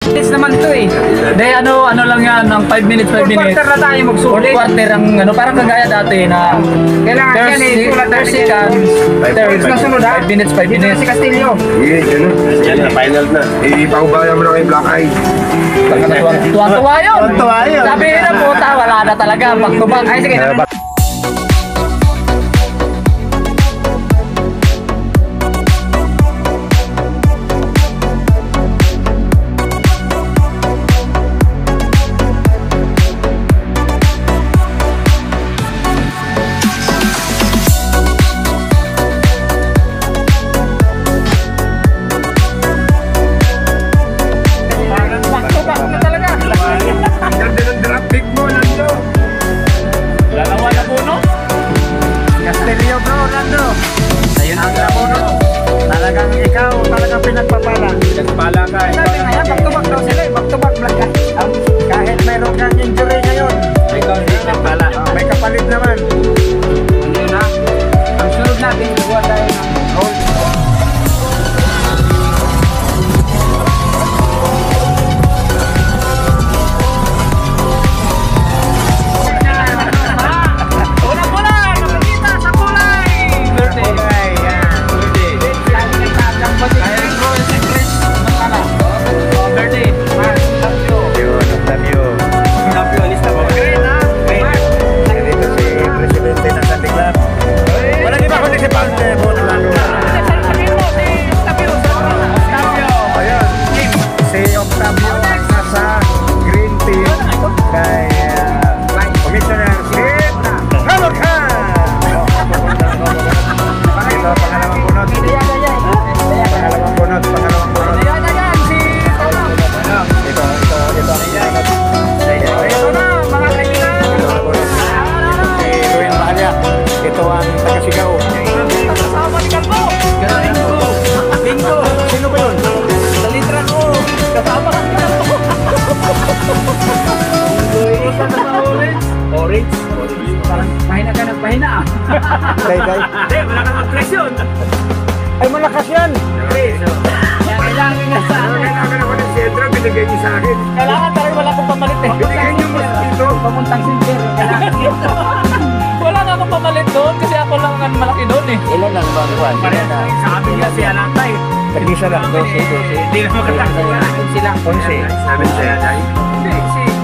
Minutes naman to eh. Hindi, ano lang yan, ng 5 minutes, 5 minutes. Quarter na tayo magsulit. Quarter ang ano, parang kagaya dati na Kailangan yan eh, sulat natin. 30 seconds, 5 minutes, 5 minutes. Si Castillo. Yun, yun. Yan na, final na. Ipaubaya mo na kay Black Eye. Tuwa-tuwa yun. Tuwa yun. Sabi na puta, wala na talaga. Back to back. Ay, sige. Pinagpapala ka. Sabi nga yan, back to back daw sila eh. Back to back black eye. Kahit mayroon kang injury ngayon, may kapalit naman. Hindi na. Ang sunod natin, buwan tayo ng roll. Pahina ka ng pahina ah. Day. Hindi, wala kang mag-presyon. Ay, malakas yan. Kailangan nga sa akin. Kailangan ako ng sentro, binigay niyo sa akin. Kailangan talaga wala akong pamalit eh. Binigay niyo mo dito. Pamuntang sinter. Wala na akong pamalit doon kasi ako lang ang malaki doon eh. Ilan lang ba? Sabi niya si Alantay. Tag-isa lang. 12. Hindi na makatakulan. Sila. 11. Sabi siya, Day. Hindi,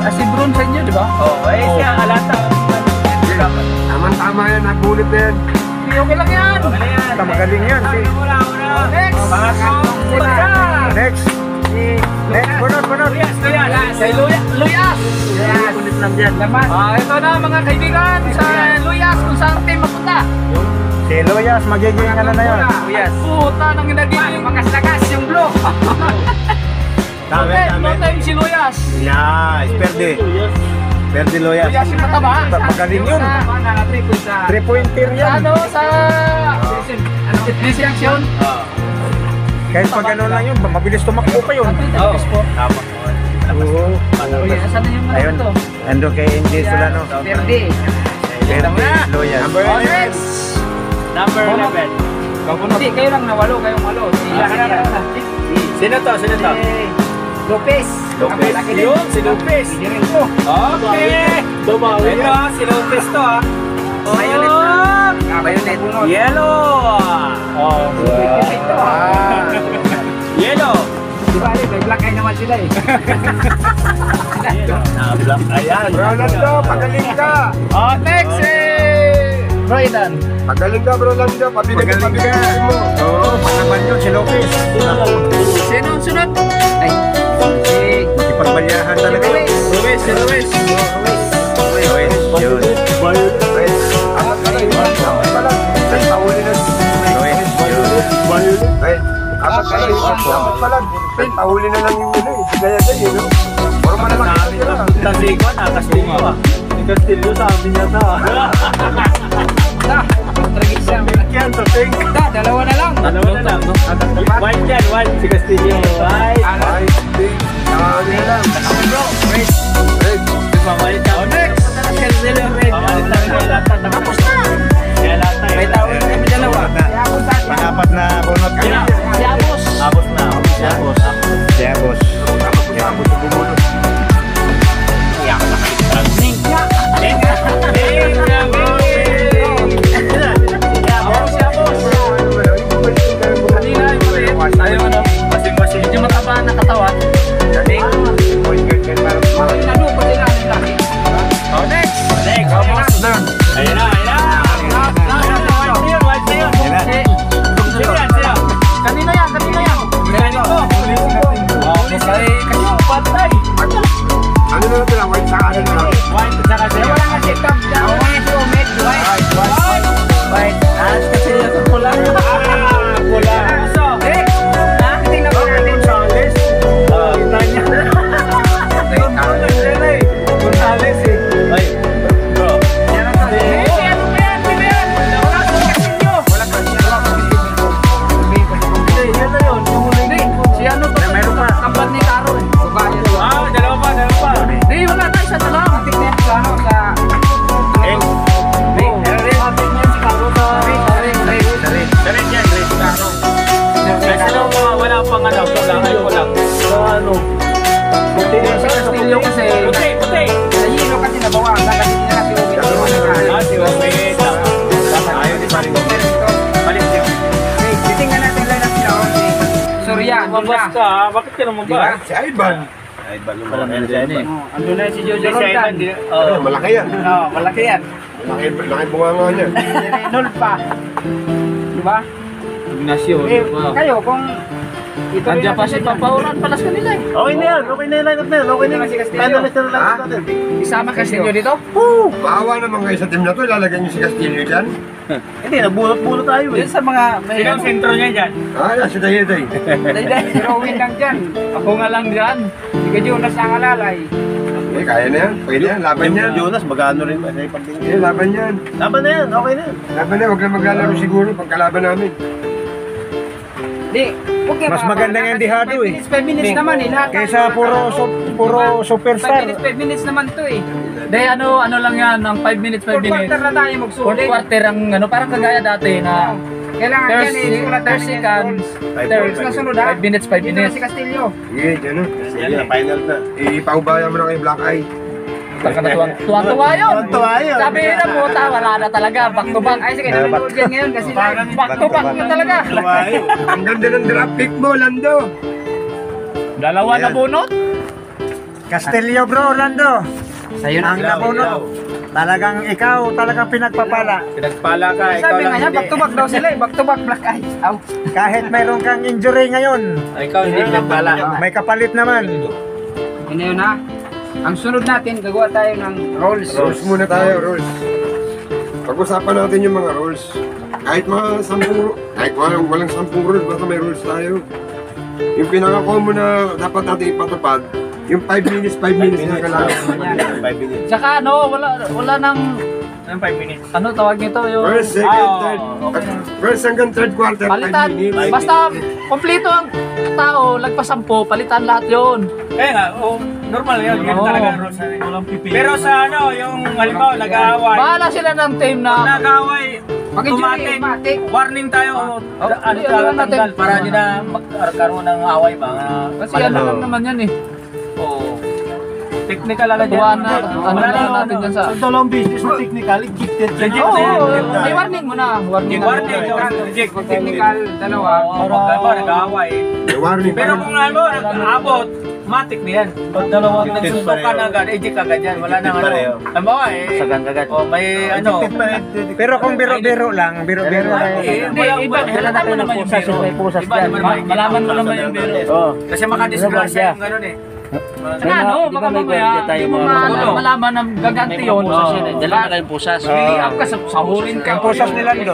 Si Bruno sa inyo, di ba? Oo, eh siya Alanta. Tama yan, nagulit na yan. Okay lang yan. Magaling yan. Wala. Next. Mga katong sila. Next. Bunot. Sa Luyas. Ulit lang dyan. Laman. Ito na mga kaibigan sa Luyas kung saan team mapunta. Si Luyas, magiging ano na yun. Yes. Puta nang nagiging Makas-lakas yung blue. Okay, no time si Luyas. Nice. Perde Luyas. Luyas yung mataba. Magaling yun. 3-pointer Sa yan. ano, sa distraction. Kahit pag ano lang yun, mabilis tumakbo pa yun. Tama. Oo. Saan na yung Ayun. ano to? Ando kay Indy Solano. Verde. Perde Luyas. Next. Number 11. Hindi, kayo lang nawalo, kayong walo. Sino to? Lopez. Yun, si Lopez. Okay. Ito, si Lopez to ha. Violet na. Violet. Yellow. Ito ha. Yellow. Di ba, may black eye naman sila eh. Black. Ayan. Rolando, pagaling ka. Next Brayden. Pagaling ka, Rolando. Pabigay mo. Oo, panaman yun si Lopez. Sino ang sunod? Ay. Makipagbalyahan talaga yun. Luis. Luis. Yun. Apat ka lang. Apat ka lang. Pahuli na. Luis. Yun. Apat ka lang. Apat pa lang. Pahuli na lang yung ulo eh. Gaya-gaya, no? Puro malaki ka lang. Tasiko na, Castillo ah. Castillo sa amin niya ta. Tragis siya. Yan, to think. Dalawa na lang. White yan, white. Si Castillo. White. Nakakagin lang. Bro, red. Red. Mamalit na. Next. Castillo, red. Tapos na. May tawag na kami dalawa. Pang-apat na bunot. Yabos. Abos na. Siya, boss. Castillo kasi. Puti, puti. Sa Yelo kasi nabawasan kasi hindi na si Owen. Si Owen. Ayaw ni Paring Owen. Balik yun. Okay, titingnan natin lang natin ako si Surya. Lumabas ka, bakit ka naman ba? Si Ivan. Parang nandyan eh. Andun na si Jojo Si Roldan. Oh, malaki yan. Oo, malaki yan. Laki bunga niya. Si Renol pa. Diba? Ignacio. Eh, kayo kung ito Nandiyan pa si Papauran palas kanila eh. Okay na yan, okay na yung lineup na yan. Okay na Hindi naman si Castillo. Finalist na lineup natin. Isama Castillo dito? Maawa naman kayo sa team na to. Ilalagay niyo si Castillo dyan. Hindi, nagbulot-bulot tayo eh. Yun sa mga may Sino ang sentro niya dyan? Ah, si Dayeday. si Rowan lang dyan. Ako nga lang dyan. Si Jonas ang alalay. Eh, kaya na yan. Pwede yan. Laban yan. Jonas, magano rin ba? Eh, laban yan. Laban na yan, okay na yan. Laban na. Huwag na maglalaro siguro pagkalaban namin. Di, okay, Mas maganda nga yung dihado eh. 5 minutes naman eh. Lahat Kaysa puro 5 superstar. minutes naman to eh. De ano lang yan, ng 5 minutes, 5 Fourth minutes. quarter na tayo Fourth magsulit. quarter ang ano, parang kagaya dati na Kailangan Third yan eh. Sulat third second, third, Sa sunod ha. 5 minutes, 5 Dito na minutes. si Castillo. Sige, dyan na. Sige na, final na. Ipaubaya mo na kay Black Eye. Tuwa-tuwa yun. Tuwa-tuwa yun. Sabi na po, wala na talaga. Back to back. Ay sige, nanonood yan ngayon kasi Back to back na talaga. Ang ganda ng draft pick mo, Lando. Dalawa na bunot. Castillo bro, Orlando. Sa'yo Ang nabunot. Talagang ikaw, talagang pinagpapala. Pinagpala ka, ikaw Sabi nga lang niya, hindi. back to back daw sila eh. Back to back Black Eyes. Aw. Kahit mayroon kang injury ngayon, Ikaw hindi pinagpala. may kapalit naman. Yun na yun ha. Ang sunod natin, gagawa tayo ng rolls. Rules muna tayo, rules. Pag-usapan natin yung mga rules. Kahit mga 10, kahit walang 10 rules, basta may rules tayo. Yung pinaka-common na dapat natin ipatupad, yung 5 minutes na kailangan. 5 minutes. Tsaka ano, wala nang, Anong 5 minutes? ano tawag nito yung First, second, Ah, third. okay. First hanggang third quarter, 5 palitan. minutes. Basta kompleto ang tao, lagpasampo, palitan lahat yun. Kaya nga, normal yun. Yun Oo. talaga ang rules. Walang pipili. Pero sa ano, yung halimbawa, nag-aaway. Bahala sila ng team Pag na nag-aaway, Pag-injury, matik. warning tayo. Ano yun ka, lang natin. tanggal, para hindi na magkaroon ng away ba? kasi ano lang naman yan eh. Oo. Technical lang Tuwa na, ano lang natin dyan sa... dalawang business na technical, legit. Legit Oo, na yan. may warning mo na. Warning na. Warning, legit. Technical, dalawa. Oo, pag nag-aaway. May warning pa Pero rin. kung ano, nag-aabot, matik na yan. Pag dalawang nagsusukan agad, eject agad yan. Wala nang ano. Halimbawa eh. Sagan agad. O may ano. Pero kung biro-biro lang, biro-biro lang. Hindi, iba naman naman yung biro. Iba naman Malaman mo naman yung biro. Kasi makadisgrasya yung gano'n eh. Saka ano, baka mamaya, hindi mo malaman ng gaganti yun. Dala na kayong pusas. Liliap ka, sahurin ka. Yung pusas ni Lando.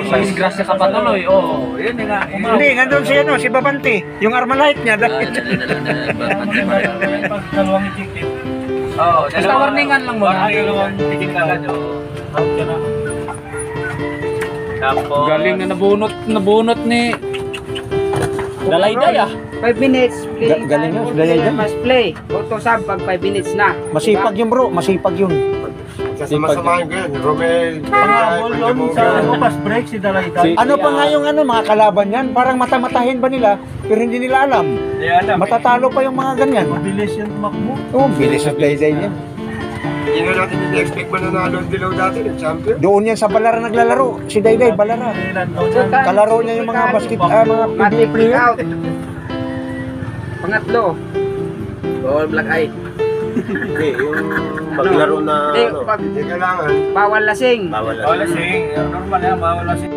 May disgrasya ka pa tuloy. Oo. Yun nga. Hindi, nandun si Babanti. Yung Armalite niya. Dalawang ejected. Oo, Basta warningan lang muna. Dalawang eject agad. Out ka na. Tapos. Galing na nabunot ni Dalayday ah. 5 minutes. Playing Galing time. yun, All galing player yun. must play. Auto sub pag 5 minutes na. Masipag yun bro, masipag yun. Sasama-samahin ko yan. Romel, break si Dalayday. Ano pa nga yung mga kalaban yan? Parang mata-matahin ba nila? Pero hindi nila alam. Hindi alam. Matatalo pa yung mga ganyan. Mabilis yung tumakbo. Oo, bilis at Dalayday niya. Hindi na natin yung expect mananalo ang dilaw dati ng champion. Doon yan sa Balara naglalaro. Si Dayday, Balara. Kalaro niya yung mga basket, mga Matik player. out. Pangatlo. Bawal Black Eye. Hindi, yung maglaro na Hindi, pag Hindi kailangan. bawal lasing. Bawal lasing. Normal yan, bawal lasing.